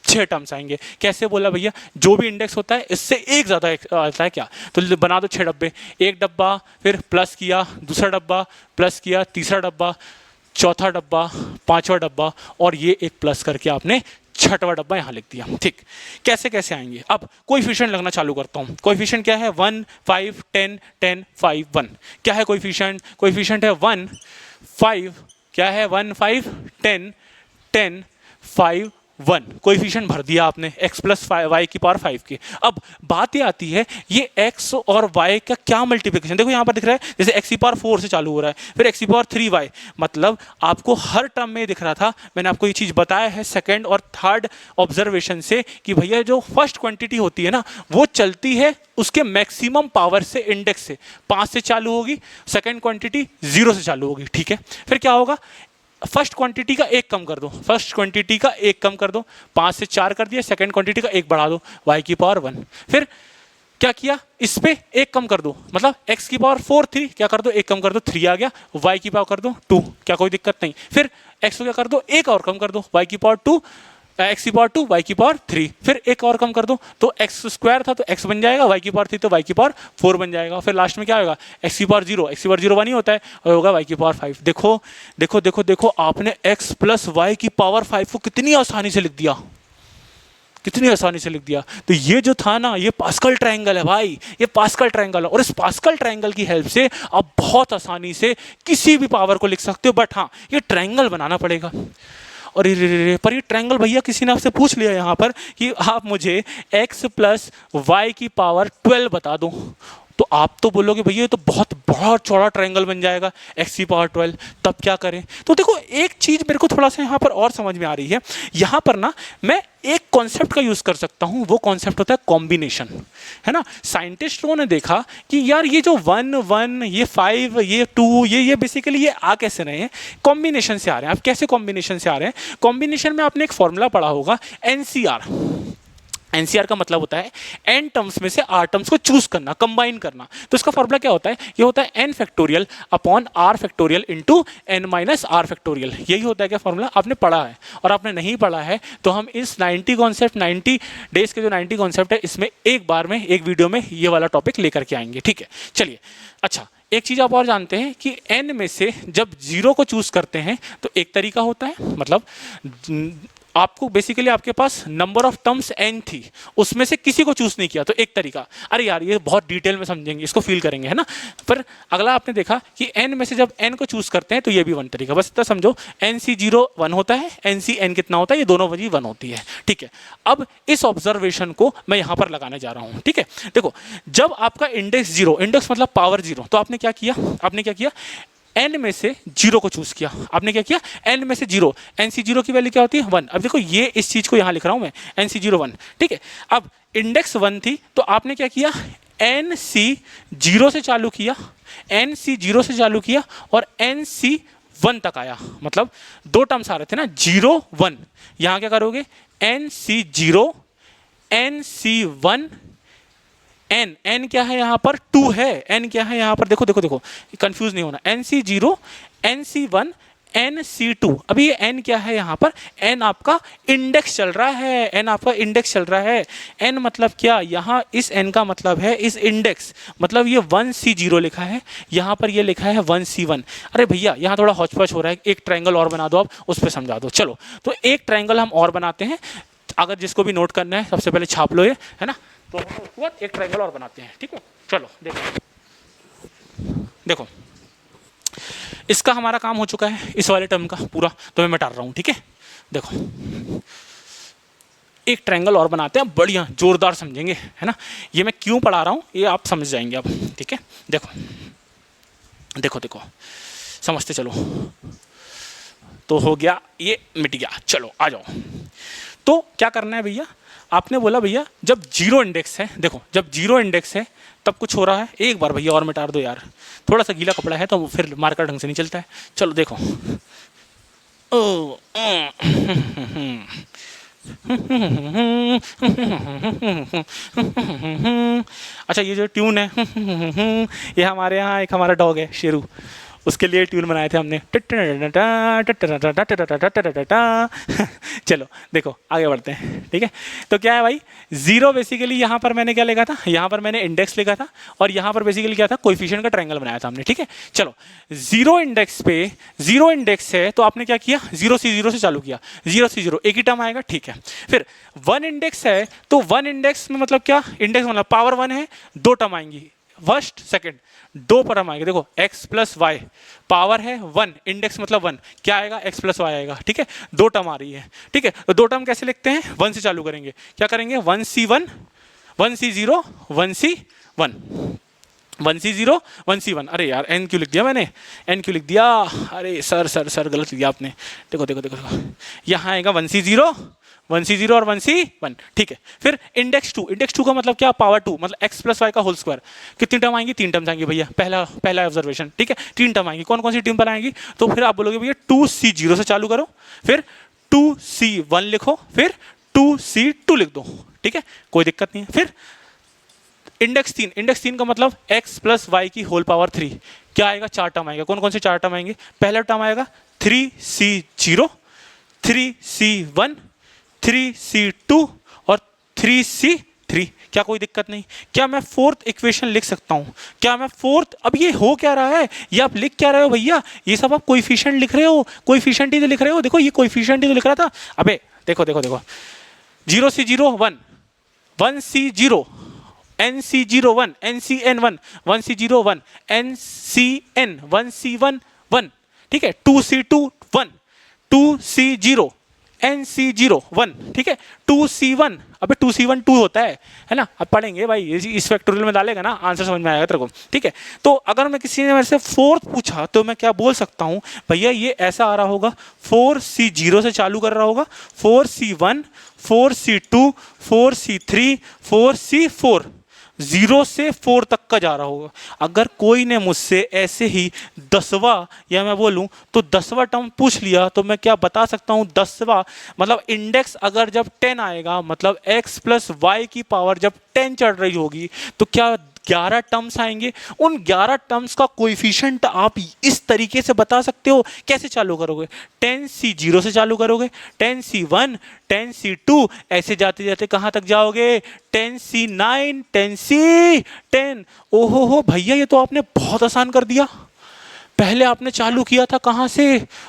6 टर्म्स आएंगे। कैसे बोला भैया? जो भी इंडेक्स होता है इससे एक ज़्यादा आता है क्या, तो बना दो 6 डब्बे, एक डब्बा फिर प्लस किया, दूसरा डब्बा प्लस किया, तीसरा डब्बा, चौथा डब्बा, पांचवा डब्बा, और ये एक प्लस करके आपने छठवां डब्बा यहाँ लिख दिया, ठीक। कैसे कैसे आएंगे? अब कोएफिशिएंट लगना चालू करता हूँ। कोएफिशिएंट क्या है? 1 5 10 10 5 1। क्या है कोएफिशिएंट? कोएफिशिएंट है 1 5, क्या है? 1 5 10 10 5 1। कोएफिशिएंट भर दिया आपने x प्लस वाई की पावर 5 की। अब बात ये आती है, ये x और y का क्या मल्टीप्लिकेशन? देखो यहाँ पर दिख रहा है जैसे x की पावर 4 से चालू हो रहा है, फिर x की पावर 3y, मतलब आपको हर टर्म में दिख रहा था। मैंने आपको ये चीज़ बताया है सेकंड और थर्ड ऑब्जर्वेशन से कि भैया जो फर्स्ट क्वांटिटी होती है ना, वो चलती है उसके मैक्सिमम पावर से, इंडेक्स से 5 से चालू होगी, सेकेंड क्वांटिटी 0 से चालू होगी, ठीक है। फिर क्या होगा? फर्स्ट क्वांटिटी का 1 कम कर दो, फर्स्ट क्वांटिटी का 1 कम कर दो, 5 से 4 कर दिया, सेकंड क्वांटिटी का 1 बढ़ा दो, y की पावर 1। फिर क्या किया? इस पे 1 कम कर दो, मतलब x की पावर 4 थी, क्या कर दो? 1 कम कर दो, 3 आ गया, y की पावर कर दो 2, क्या कोई दिक्कत नहीं। फिर x को क्या कर दो? 1 और कम कर दो, y की पावर 2, x की पावर 2, y की पावर 3, फिर 1 और कम कर दो, तो x स्क्वायर था तो x बन जाएगा, y की पावर 3 तो y की पावर 4 बन जाएगा। फिर लास्ट में क्या होगा? x की पावर 0, x की पावर 0 1 ही होता है, और होगा y की पावर 5। देखो देखो देखो देखो, आपने x प्लस वाई की पावर 5 को कितनी आसानी से लिख दिया, कितनी आसानी से लिख दिया। तो ये जो था ना, ये पास्कल ट्रायंगल है भाई, ये पास्कल ट्रायंगल है, और इस पास्कल ट्रायंगल की हेल्प से आप बहुत आसानी से किसी भी पावर को लिख सकते हो। बट हाँ, ये ट्रायंगल बनाना पड़ेगा। और पर ये ट्रायंगल भैया किसी ने आपसे पूछ लिया यहाँ पर कि आप मुझे x प्लस वाई की पावर 12 बता दो, तो आप तो बोलोगे भैया ये तो बहुत बड़ा चौड़ा ट्रायंगल बन जाएगा, x की पावर 12, तब क्या करें? तो देखो एक चीज़ मेरे को थोड़ा सा यहाँ पर और समझ में आ रही है। यहाँ पर ना मैं एक कॉन्सेप्ट का यूज़ कर सकता हूँ, वो कॉन्सेप्ट होता है कॉम्बिनेशन, है ना। साइंटिस्टों ने देखा कि यार ये जो 1 1, ये 5, ये 2, ये बेसिकली ये आ कैसे रहे हैं? कॉम्बिनेशन से आ रहे हैं। आप कैसे कॉम्बिनेशन से आ रहे हैं? कॉम्बिनेशन में आपने एक फॉर्मूला पढ़ा होगा, एनसीआर का मतलब होता है n टर्म्स में से r टर्म्स को चूज करना, कंबाइन करना। तो इसका फॉर्मूला क्या होता है? ये होता है n factorial upon r factorial into n minus r factorial. यही होता है क्या फॉर्मूला? आपने पढ़ा है, और आपने नहीं पढ़ा है तो हम इस 90 कॉन्सेप्ट, 90 डेज के जो 90 कॉन्सेप्ट है, इसमें एक बार में एक वीडियो में ये वाला टॉपिक लेकर के आएंगे, ठीक है। चलिए, अच्छा एक चीज़ आप और जानते हैं कि n में से जब 0 को चूज करते हैं तो एक तरीका होता है, मतलब आपको बेसिकली आपके पास नंबर ऑफ टर्म्स n थी, उसमें से किसी को चूज नहीं किया, तो एक तरीका। अरे यार ये बहुत डिटेल में समझेंगे, इसको फील करेंगे, है ना। पर अगला आपने देखा कि n में से जब n को चूज करते हैं तो ये भी वन तरीका, बस इतना समझो। NC0 1 होता है, NCn कितना होता है, ये दोनों वजह 1 होती है, ठीक है। अब इस ऑब्जर्वेशन को मैं यहां पर लगाने जा रहा हूं, ठीक है। देखो जब आपका इंडेक्स 0, इंडेक्स मतलब पावर 0, तो आपने क्या किया, आपने क्या किया, n में से 0 को चूज किया। आपने क्या किया, n में से 0, NC0 की वैल्यू क्या होती है 1। अब देखो ये इस चीज को यहां लिख रहा हूं मैं, NC0 1, ठीक है। अब इंडेक्स 1 थी तो आपने क्या किया, NC0 से चालू किया, NC0 से चालू किया और NC1 तक आया, मतलब दो टर्म्स आ रहे थे ना, 0 1। यहां क्या करोगे, NC0 NC1 n क्या है यहाँ पर 2 है, n क्या है यहाँ पर, देखो देखो देखो कंफ्यूज नहीं होना, NC0 NC1 NC2। अभी ये n क्या है यहाँ पर, n आपका इंडेक्स चल रहा है, n आपका इंडेक्स चल रहा है। n मतलब क्या, यहाँ इस n का मतलब है इस इंडेक्स, मतलब ये 1C0 लिखा है, यहाँ पर ये लिखा है 1C1। अरे भैया यहाँ थोड़ा हौच पौच हो रहा है, एक ट्रायंगल और बना दो आप, उस पर समझा दो। चलो तो एक ट्रायंगल हम और बनाते हैं, अगर जिसको भी नोट करना है सबसे पहले छाप लो ये, है ना। तो उसके बाद एक ट्रायंगल और बनाते हैं, ठीक है। चलो देखो देखो, इसका हमारा काम हो चुका है, इस वाले टर्म का पूरा, तो मैं मिटा रहा हूं, ठीक है। देखो एक ट्रायंगल और बनाते हैं, बढ़िया जोरदार समझेंगे, है ना। ये मैं क्यों पढ़ा रहा हूं ये आप समझ जाएंगे अब, ठीक है। देखो देखो देखो समझते चलो, तो हो गया, ये मिट गया। चलो आ जाओ, तो क्या करना है भैया, आपने बोला भैया जब 0 इंडेक्स है, देखो जब 0 इंडेक्स है तब कुछ हो रहा है। एक बार भैया और मिटा दो यार, थोड़ा सा गीला कपड़ा है तो फिर मार्कर ढंग से नहीं चलता है। चलो देखो, अच्छा ये जो ट्यून है ये हमारे यहाँ एक हमारा डॉग है शेरू, उसके लिए ट्यून बनाए थे हमने। चलो देखो आगे बढ़ते हैं, ठीक है। तो क्या है भाई, 0 बेसिकली यहाँ पर मैंने क्या लिखा था, यहाँ पर मैंने इंडेक्स लिखा था और यहाँ पर बेसिकली क्या था, कोएफिशिएंट का ट्रायंगल बनाया था हमने, ठीक है। चलो 0 इंडेक्स पे, 0 इंडेक्स है तो आपने क्या किया, 0C0 से चालू किया, 0C0 एक ही टर्म आएगा, ठीक है। फिर 1 इंडेक्स है तो 1 इंडेक्स में मतलब क्या, इंडेक्स मतलब पावर 1 है, 2 टर्म आएंगी, फर्स्ट सेकंड 2 पर हम आएंगे। देखो x प्लस वाई, पावर है 1, इंडेक्स मतलब 1, क्या आएगा x प्लस वाई आएगा, ठीक है। 2 टर्म आ रही है, ठीक है। तो 2 टर्म कैसे लिखते हैं, 1 से चालू करेंगे, क्या करेंगे, 1C1 1C0 1C1 1C0 1C1। अरे यार n क्यों लिख दिया मैंने, n क्यों लिख दिया, अरे सर गलत लिख दिया आपने। देखो देखो देखो देखो, यहाँ आएगा 1C0 1C0 और 1C1, ठीक है। फिर इंडेक्स 2, इंडेक्स 2 का मतलब क्या, पावर 2, मतलब x प्लस वाई का होल स्क्वायर। कितनी टर्म आएंगी, 3 टर्म्स आएंगी भैया, पहला ऑब्जर्वेशन, ठीक है। 3 टर्म आएंगी, कौन कौन सी टर्म पर आएंगी, तो फिर आप बोलोगे भैया 2C0 से चालू करो, फिर 2C1 लिखो, फिर 2C2 लिख दो, ठीक है, कोई दिक्कत नहीं है। फिर इंडेक्स 3, इंडेक्स 3 का मतलब x प्लस वाई की होल पावर 3, क्या आएगा, 4 टर्म आएगा। कौन कौन से 4 टर्म आएंगे, पहला टर्म आएगा 3C0 3C1 3C2 और 3C3। क्या कोई दिक्कत नहीं, क्या मैं फोर्थ इक्वेशन लिख सकता हूं, क्या मैं फोर्थ, अब ये हो क्या रहा है, ये आप लिख क्या रहे हो भैया, ये सब आप कोएफिशिएंट लिख रहे हो, कोएफिशिएंट ही तो लिख रहे हो। देखो ये कोएफिशिएंट ही तो लिख रहा था, अबे देखो देखो देखो, 0C0 1 1C0 NC0 1 NCN 1 1C0 1 NCN 1C1 1, ठीक है। 2C2 1 2C0 NC0 1, ठीक है। 2C1, अबे 2C1 2 होता है ना। अब पढ़ेंगे भाई, इस फैक्टोरियल में डालेगा ना, आंसर समझ में आएगा तेरे को, ठीक है। तो अगर मैं किसी ने मेरे से फोर्थ पूछा तो मैं क्या बोल सकता हूँ भैया, ये ऐसा आ रहा होगा, 4C0 से चालू कर रहा होगा, 4C1 4C2 4C3 4C4, 0 से 4 तक का जा रहा होगा। अगर कोई ने मुझसे ऐसे ही 10वां या मैं बोलूं तो 10वां टर्म पूछ लिया तो मैं क्या बता सकता हूं, 10वां मतलब इंडेक्स अगर जब 10 आएगा, मतलब x प्लस वाई की पावर जब 10 चढ़ रही होगी तो क्या 11 टर्म्स आएंगे। उन 11 टर्म्स का कोएफिशिएंट आप इस तरीके से बता सकते हो। कैसे चालू करोगे, 10C0 से चालू करोगे, 10C1 10C2, ऐसे जाते जाते कहां तक जाओगे, 10C9 10C10। ओहो हो भैया, ये तो आपने बहुत आसान कर दिया। पहले आपने चालू किया था कहाँ से,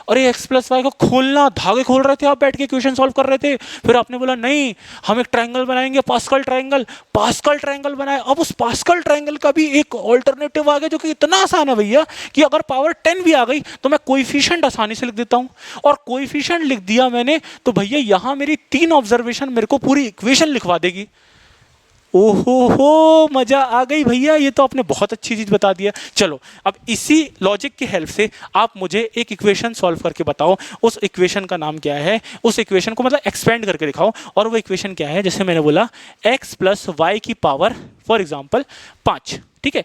अरे एक्स प्लस वाई को खोलना, धागे खोल रहे थे आप बैठ के, इक्वेशन सॉल्व कर रहे थे, फिर आपने बोला नहीं हम एक ट्रायंगल बनाएंगे, पास्कल ट्रायंगल, पास्कल ट्रायंगल बनाए। अब उस पास्कल ट्रायंगल का भी एक ऑल्टरनेटिव आ गया जो कि इतना आसान है भैया कि अगर पावर 10 भी आ गई तो मैं कोएफिशिएंट आसानी से लिख देता हूं, और कोएफिशिएंट लिख दिया मैंने तो भैया यहां मेरी 3 ऑब्जर्वेशन मेरे को पूरी इक्वेशन लिखवा देगी। ओहो हो, मजा आ गई भैया, ये तो आपने बहुत अच्छी चीज बता दिया। चलो अब इसी लॉजिक की हेल्प से आप मुझे एक इक्वेशन सॉल्व करके बताओ, उस इक्वेशन का नाम क्या है, उस इक्वेशन को मतलब एक्सपेंड करके दिखाओ। और वो इक्वेशन क्या है, जैसे मैंने बोला x प्लस वाई की पावर फॉर एग्जाम्पल 5, ठीक है,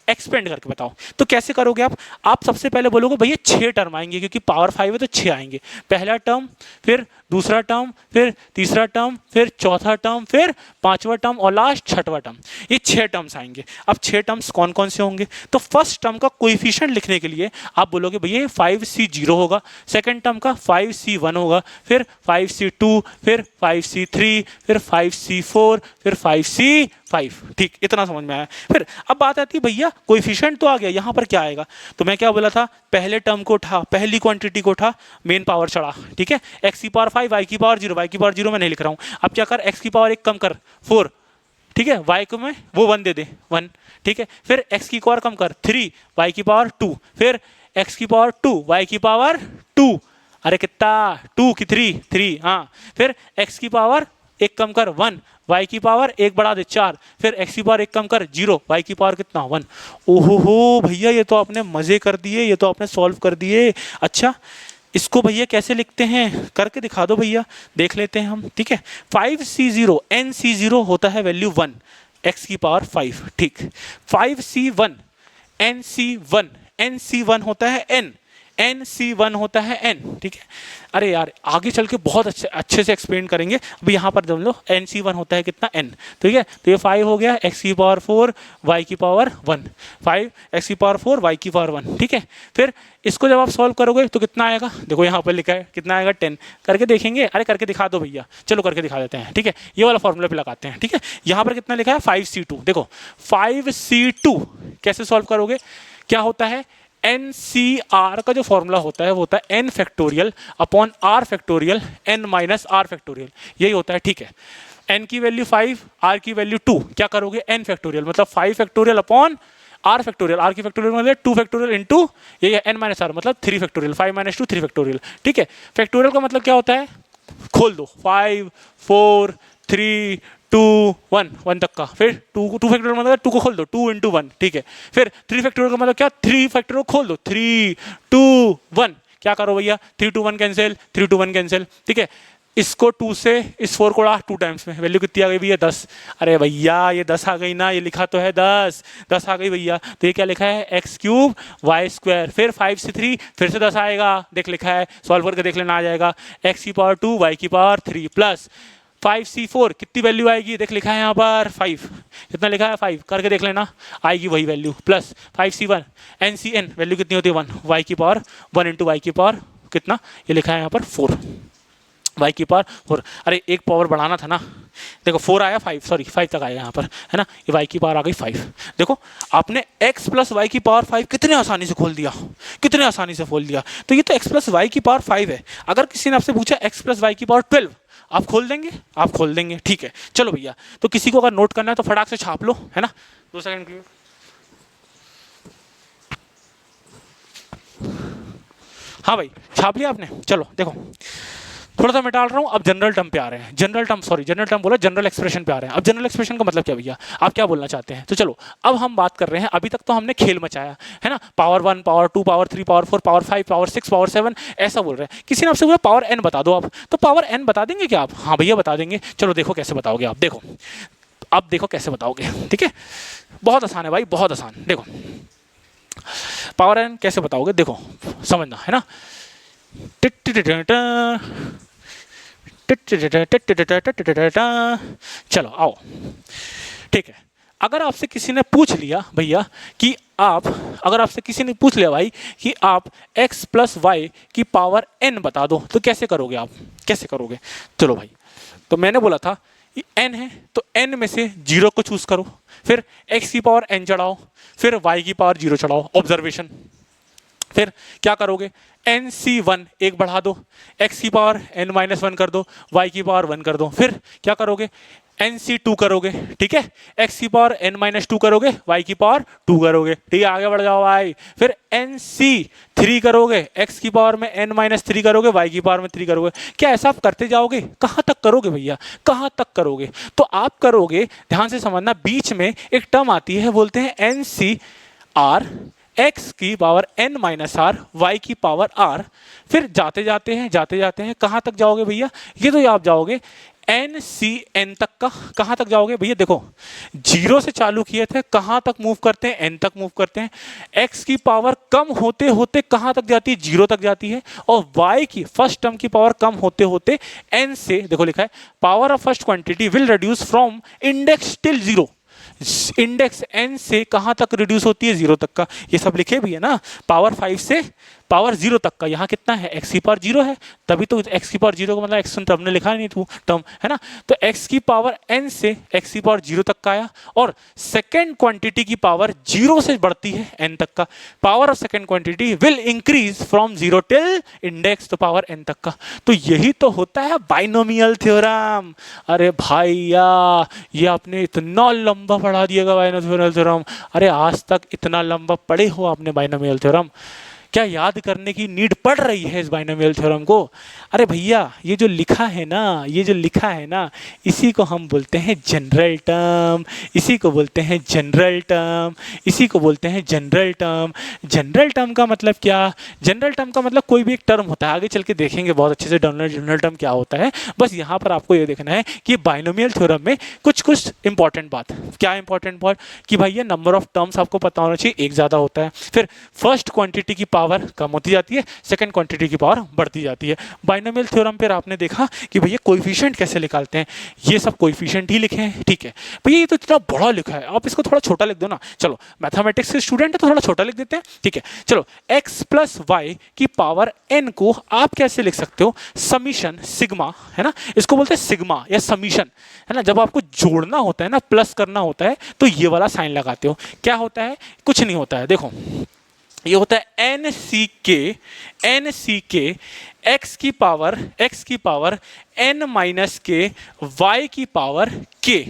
एक्सपेंड करके बताओ। तो कैसे करोगे आप सबसे पहले बोलोगे भैया 6 टर्म आएंगे, क्योंकि पावर 5 है तो 6 आएंगे। पहला टर्म, फिर दूसरा टर्म, फिर तीसरा टर्म, फिर चौथा टर्म, फिर पांचवा टर्म और लास्ट छठवा टर्म, ये 6 टर्म्स आएंगे। अब 6 टर्म्स कौन कौन से होंगे, तो फर्स्ट टर्म का कोएफिशिएंट लिखने के लिए आप बोलोगे भैया 5c0 होगा, सेकंड टर्म का 5c1 होगा, फिर 5c2, फिर 5c3, फिर 5c4, फिर 5c5। ठीक, इतना समझ में आया। फिर अब बात आती है भैया कोएफिशिएंट तो आ गया, यहाँ पर क्या आएगा, तो मैं क्या बोला था, पहले टर्म को उठा, पहली क्वांटिटी को उठा, मेन पावर चढ़ा, ठीक है, x की पावर 5, y की पावर 0, y की पावर 0 मैं नहीं लिख रहा हूँ। अब क्या कर, x की पावर 1 कम कर 4, ठीक है, y को मैं वो 1 दे दे 1, ठीक है, फिर x की पावर कम कर 3, y की पावर 2, फिर x की पावर 2, y की पावर 2, अरे कितना 2 की 3, हाँ, फिर x की पावर 1 कम कर 1, y की पावर 1 बढ़ा दे 4, फिर x की पावर 1 कम कर 0, y की पावर कितना 1। ओहो हो भैया, ये तो आपने मजे कर दिए, ये तो आपने सॉल्व कर दिए। अच्छा इसको भैया कैसे लिखते हैं, करके दिखा दो भैया, देख लेते हैं हम, ठीक है। 5c0 nc0 होता है वैल्यू 1, x की पावर 5, ठीक। 5c1 nc1 होता है nc1 होता है n, ठीक है। अरे यार आगे चल के बहुत अच्छे से एक्सप्लेन करेंगे, अभी यहाँ पर हम लोग nc1 होता है कितना n, ठीक है। तो ये 5 हो गया, x की पावर 4, y की पावर 1, 5 x की पावर 4, y की पावर 1, ठीक है। फिर इसको जब आप सॉल्व करोगे तो कितना आएगा, देखो यहाँ पर लिखा है कितना आएगा 10, करके देखेंगे, अरे करके दिखा दो भैया, चलो करके दिखा देते हैं, ठीक है। ये वाला फॉर्मूला पे लगाते हैं, ठीक है। यहाँ पर कितना लिखा है 5c2, देखो 5c2 कैसे सॉल्व करोगे, क्या होता है, NCR का जो फॉर्मूला होता है वो होता है n factorial upon r factorial n minus r factorial, यही होता है, ठीक है। n की वैल्यू 5, r की वैल्यू 2, क्या करोगे n फैक्टोरियल मतलब 5 factorial upon r factorial, r की फैक्टोरियल मतलब 2 फैक्टोरियल इंटू ये n माइनस r मतलब 3 फैक्टोरियल, 5 माइनस 2 3 फैक्टोरियल, ठीक है। फैक्टोरियल का मतलब क्या होता है, खोल दो 5 4 3 2 1 1 तक का, फिर 2 फैक्टोरियल मतलब 2 को खोल दो 2 इंटू 1, ठीक है। फिर 3 फैक्टोरियल का मतलब क्या, 3 फैक्टोरियल खोल दो 3 2 1, क्या करो भैया 3 2 1 कैंसिल, 3 2 1 कैंसिल, ठीक है। इसको 2 से इस 4 को उड़ा 2 टाइम्स में, वैल्यू कितनी आ गई भैया 10, अरे भैया ये 10 आ गई ना, ये लिखा तो है 10 आ गई भैया, तो ये क्या लिखा है x क्यूब वाई स्क्वायर, फिर 5 से 3 फिर से 10 आएगा, देख लिखा है, सॉल्व करके देख लेना आ जाएगा, x की पावर 2 y की पावर 3 प्लस 5c4 कितनी वैल्यू आएगी, देख लिखा है यहाँ पर 5, कितना लिखा है 5, करके देख लेना आएगी वही value, plus 5c1 ncn value कितनी होती है 1, y की पावर 1 इंटू वाई की पावर कितना, ये लिखा है यहाँ पर 4, y की पावर 4, अरे एक पावर बढ़ाना था ना, देखो 4 आया 5, सॉरी 5 तक आएगा यहाँ पर, है ना, ये y की पावर आ गई 5। देखो आपने x प्लस वाई की पावर 5 कितने आसानी से खोल दिया, कितने आसानी से खोल दिया, तो ये तो x प्लस वाई की पावर 5 है। अगर किसी ने आपसे पूछा x प्लस वाई की पावर 12, आप खोल देंगे, आप खोल देंगे, ठीक है। चलो भैया, तो किसी को अगर नोट करना है तो फटाक से छाप लो, है ना, 2 सेकंड के लिए। हाँ भाई छाप लिया आपने, चलो देखो थोड़ा सा मैं डाल रहा हूँ, अब जनरल टर्म पे आ रहे हैं, जनरल टर्म बोला, जनरल एक्सप्रेशन पे आ रहे हैं। अब जनरल एक्सप्रेशन का मतलब क्या भैया, आप क्या बोलना चाहते हैं, तो चलो अब हम बात कर रहे हैं, अभी तक तो हमने खेल मचाया है ना, power 1 power 2 power 3 power 4 power 5 power 6 power 7 ऐसा बोल रहे हैं। किसी ने आपसे बोला पावर n बता दो आप, तो पावर n बता देंगे क्या आप, हाँ भैया बता देंगे। चलो देखो कैसे बताओगे आप, देखो अब देखो कैसे बताओगे, ठीक है, बहुत आसान है भाई, बहुत आसान। देखो पावर n कैसे बताओगे, देखो समझना है ना, चलो आओ, ठीक है। अगर आपसे किसी ने पूछ लिया भैया कि आप, अगर आपसे किसी ने पूछ लिया भाई कि आप x प्लस वाई की पावर n बता दो, तो कैसे करोगे आप, कैसे करोगे, चलो भाई, तो मैंने बोला था कि n है तो n में से 0 को चूज करो, फिर x की पावर n चढ़ाओ, फिर y की पावर 0 चढ़ाओ, ऑब्जर्वेशन, फिर क्या करोगे, NC1 एक बढ़ा दो, x की पावर n-1 कर दो, y की पावर 1 कर दो। फिर क्या करोगे, NC2 करोगे, ठीक है, x की पावर n-2 करोगे, y की पावर 2 करोगे, ठीक है, आगे बढ़ जाओ भाई। फिर NC3 करोगे, x की पावर में n-3 करोगे, y की पावर में 3 करोगे। क्या ऐसा आप करते जाओगे? कहाँ तक करोगे भैया, कहाँ तक करोगे? तो आप करोगे, ध्यान से समझना, बीच में एक टर्म आती है, बोलते हैं NCR, x की पावर n-r, y की पावर r। फिर जाते जाते हैं कहाँ तक जाओगे भैया, ये तो आप जाओगे NCN तक का। कहाँ तक जाओगे भैया, देखो 0 से चालू किए थे, कहाँ तक मूव करते हैं, n तक मूव करते हैं। x की पावर कम होते होते कहाँ तक जाती है, 0 तक जाती है। और y की फर्स्ट टर्म की पावर कम होते होते n से, देखो लिखा है, power of first quantity will reduce from index till 0। Index n से कहां तक रिड्यूस होती है, 0 तक का। ये सब लिखे भी है ना, पावर 5 से पावर 0 तक का। यहाँ कितना है, x की पावर 0 है, तभी तो x की पावर 0 का मतलब x टर्म ने लिखा नहीं तू टर्म, है ना। तो x की पावर n से x की पावर 0 तक का आया। और सेकेंड क्वांटिटी की पावर 0 से बढ़ती है n तक का। Power of second quantity will increase from 0 till index तो पावर n तक का। तो यही तो होता है बाइनोमियल थ्योरम। अरे भाईया, ये आपने इतना लंबा पढ़ा दिएगा बाइनोमियल थ्योरम। अरे आज तक इतना लंबा पढ़े हो आपने बाइनोमियल थ्योरम? क्या याद करने की नीड पड़ रही है इस बाइनोमियल थ्योरम को? अरे भैया, ये जो लिखा है ना, ये जो लिखा है ना, इसी को हम बोलते हैं जनरल टर्म, इसी को बोलते हैं जनरल टर्म, इसी को बोलते हैं जनरल टर्म। जनरल टर्म का मतलब क्या? जनरल टर्म का मतलब कोई भी एक टर्म होता है, आगे चल के देखेंगे बहुत अच्छे से जनरल टर्म क्या होता है। बस यहाँ पर आपको ये देखना है कि बाइनोमियल थ्योरम में कुछ इंपॉर्टेंट बात। क्या इंपॉर्टेंट बात? कि भैया नंबर ऑफ टर्म्स आपको पता होना चाहिए, एक ज़्यादा होता है। फिर फर्स्ट क्वांटिटी की पावर कम होती जाती है, सेकंड क्वांटिटी की पावर बढ़ती जाती है। बाइनोमियल थ्योरम पर आपने देखा कि भैया कोएफिशिएंट कैसे निकालते हैं, ये सब कोएफिशिएंट ही लिखे हैं, ठीक है भैया। ये तो इतना बड़ा लिखा है, आप इसको थोड़ा छोटा लिख दो ना। चलो मैथमेटिक्स के स्टूडेंट है तो थोड़ा छोटा लिख देते हैं, ठीक है। चलो x प्लस वाई की पावर n को आप कैसे लिख सकते हो, समीशन सिग्मा, है ना, इसको बोलते हैं सिग्मा या समीशन, है ना। जब आपको जोड़ना होता है ना, प्लस करना होता है, तो ये वाला साइन लगाते हो। क्या होता है? कुछ नहीं होता है, देखो ये होता है NCK x की पावर n माइनस के y की पावर k।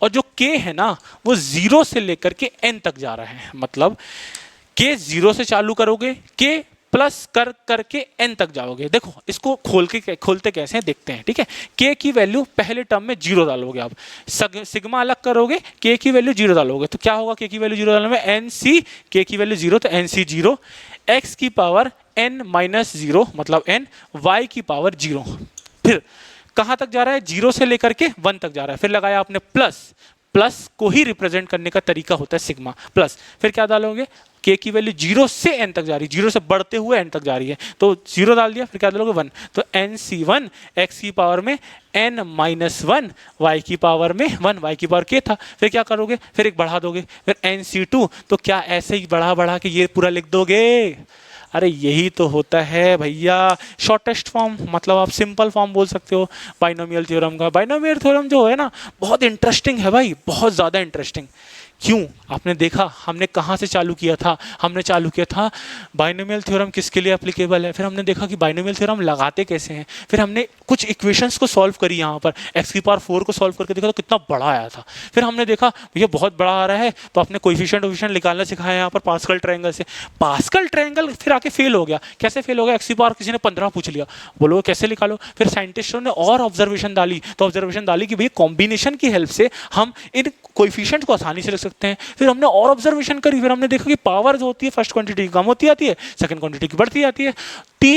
और जो k है ना, वो 0 से लेकर के n तक जा रहा है। मतलब k 0 से चालू करोगे, k प्लस कर करके n तक जाओगे। देखो इसको खोलते कैसे हैं देखते हैं, ठीक है। k की वैल्यू पहले टर्म में 0 डालोगे आप, सिग्मा अलग करोगे, k की वैल्यू 0 डालोगे, तो क्या होगा? k की वैल्यू 0 डालने में NC, k की वैल्यू 0 तो NC 0, x की पावर n माइनस 0 मतलब n, y की पावर 0। फिर कहाँ तक जा रहा है? 0 से लेकर के 1 तक जा रहा है। फिर लगाया आपने प्लस, प्लस को ही रिप्रेजेंट करने का तरीका होता है सिग्मा प्लस। फिर क्या डालोगे? k की वैल्यू 0 से n तक जा रही है, 0 से बढ़ते हुए n तक जा रही है, तो 0 डाल दिया। फिर क्या डालोगे? 1, तो NC1 x की पावर में n माइनस 1, y की पावर में 1, y की पावर k था। फिर क्या करोगे? फिर एक बढ़ा दोगे, फिर NC2, तो क्या ऐसे ही बढ़ा के ये पूरा लिख दोगे? अरे यही तो होता है भैया शॉर्टेस्ट फॉर्म, मतलब आप सिंपल फॉर्म बोल सकते हो बाइनोमियल थ्योरम का। बाइनोमियल थ्योरम जो है ना, बहुत इंटरेस्टिंग है भाई, बहुत ज़्यादा इंटरेस्टिंग। क्यों? आपने देखा हमने कहाँ से चालू किया था? हमने चालू किया था बाइनोमियल थ्योरम किसके लिए एप्लीकेबल है। फिर हमने देखा कि बाइनोमियल थ्योरम लगाते कैसे हैं। फिर हमने कुछ इक्वेशंस को सॉल्व करी, यहाँ पर x की पावर 4 को सॉल्व करके देखा तो कितना बड़ा आया था। फिर हमने देखा भैया बहुत बड़ा आ रहा है, तो आपने कोएफिशिएंट निकालना सिखाया यहाँ पर पास्कल ट्रायंगल से। पास्कल ट्रायंगल फिर आके फेल हो गया। कैसे फेल हो गया? x की पावर किसी ने 15 पूछ लिया, बोलो कैसे निकालो। फिर साइंटिस्टों ने और ऑब्जर्वेशन डाली, तो ऑब्जर्वेशन डाली कि भैया कॉम्बिनेशन की हेल्प से हम इन कोएफिशिएंट को आसानी से लिख सकते हैं। फिर हमने और ऑब्जर्वेशन करी, फिर हमने देखा कि पावर जो होती है फर्स्ट क्वांटिटी की कम होती जाती है, सेकंड क्वांटिटी की बढ़ती जाती है।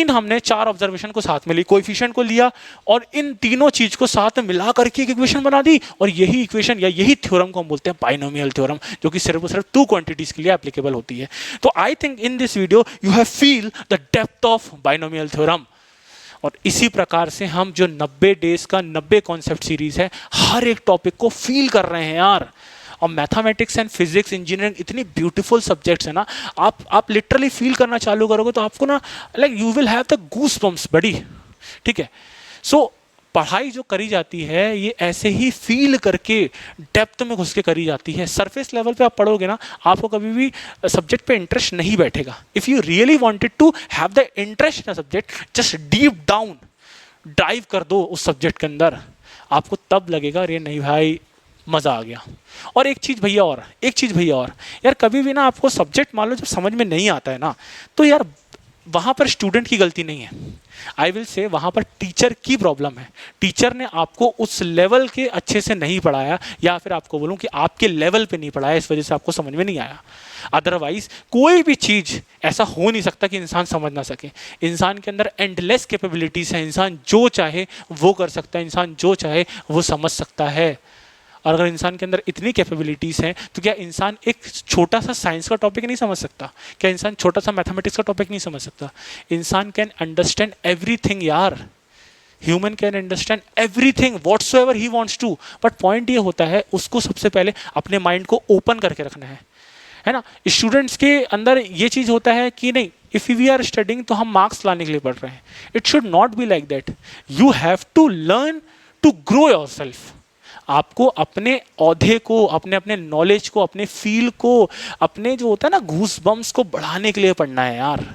हमने 4 ऑब्जर्वेशन को साथ में ली, कोएफिशिएंट को लिया और इन तीनों चीज को साथ में मिला करके एक इक्वेशन बना दी। और यही इक्वेशन या यही थ्योरम को हम बोलते हैं बाइनोमियल थ्योरम, जो कि सिर्फ और सिर्फ 2 क्वांटिटीज के लिए एप्लीकेबल होती है। तो I think in this video you have feel the depth of binomial theorem. और इसी प्रकार से हम जो 90 डेज का 90 कॉन्सेप्ट सीरीज है, हर एक टॉपिक को फील कर रहे हैं यार। और मैथमेटिक्स एंड फिजिक्स इंजीनियरिंग इतनी ब्यूटीफुल सब्जेक्ट्स है ना, आप लिटरली फील करना चालू करोगे तो आपको ना like you will have the goosebumps buddy, ठीक है। सो पढ़ाई जो करी जाती है ये ऐसे ही फील करके डेप्थ में घुस के करी जाती है। सरफेस लेवल पे आप पढ़ोगे ना, आपको कभी भी सब्जेक्ट पे इंटरेस्ट नहीं बैठेगा। If you really wanted to have the interest in subject, just deep down dive कर दो उस सब्जेक्ट के अंदर, आपको तब लगेगा अरे नहीं भाई मज़ा आ गया। और एक चीज़ भैया और, यार कभी भी ना आपको सब्जेक्ट मान लो जब समझ में नहीं आता है ना, तो यार वहाँ पर स्टूडेंट की गलती नहीं है, आई विल से वहाँ पर टीचर की प्रॉब्लम है। टीचर ने आपको उस लेवल के अच्छे से नहीं पढ़ाया, या फिर आपको बोलूँ कि आपके लेवल पे नहीं पढ़ाया, इस वजह से आपको समझ में नहीं आया। अदरवाइज कोई भी चीज़ ऐसा हो नहीं सकता कि इंसान समझ ना सके। इंसान के अंदर एंडलेस कैपेबिलिटीज़ हैं, इंसान जो चाहे वो कर सकता है, इंसान जो चाहे वो समझ सकता है। और अगर इंसान के अंदर इतनी कैपेबिलिटीज़ हैं तो क्या इंसान एक छोटा सा साइंस का टॉपिक नहीं समझ सकता? क्या इंसान छोटा सा मैथमेटिक्स का टॉपिक नहीं समझ सकता? इंसान कैन अंडरस्टैंड एवरीथिंग यार, human can understand everything whatsoever he wants to. But point ये होता है उसको सबसे पहले अपने माइंड को ओपन करके रखना है ना। स्टूडेंट्स के अंदर ये चीज़ होता है कि नहीं, इफ़ वी आर स्टडिंग तो हम मार्क्स लाने के लिए पढ़ रहे हैं। It should not be like that. You have to learn to grow yourself. आपको अपने औहदे को, अपने अपने नॉलेज को, अपने फील को, अपने जो होता है ना घूस बम्स को बढ़ाने के लिए पढ़ना है यार।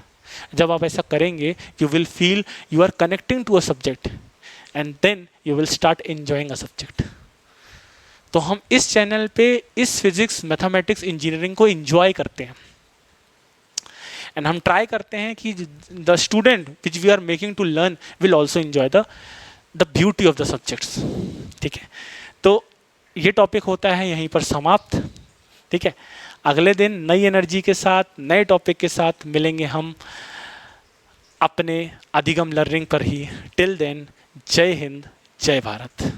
जब आप ऐसा करेंगे you will feel you are connecting to a subject and then you will start enjoying a subject. तो हम इस चैनल पे इस फिजिक्स, मैथमेटिक्स, इंजीनियरिंग को एंजॉय करते हैं एंड हम ट्राई करते हैं कि the student which we are making to learn will also enjoy the beauty of the subjects. ठीक है, तो ये टॉपिक होता है यहीं पर समाप्त। ठीक है, अगले दिन नई एनर्जी के साथ, नए टॉपिक के साथ मिलेंगे हम अपने अधिगम लर्निंग पर ही। टिल देन, जय हिंद, जय भारत।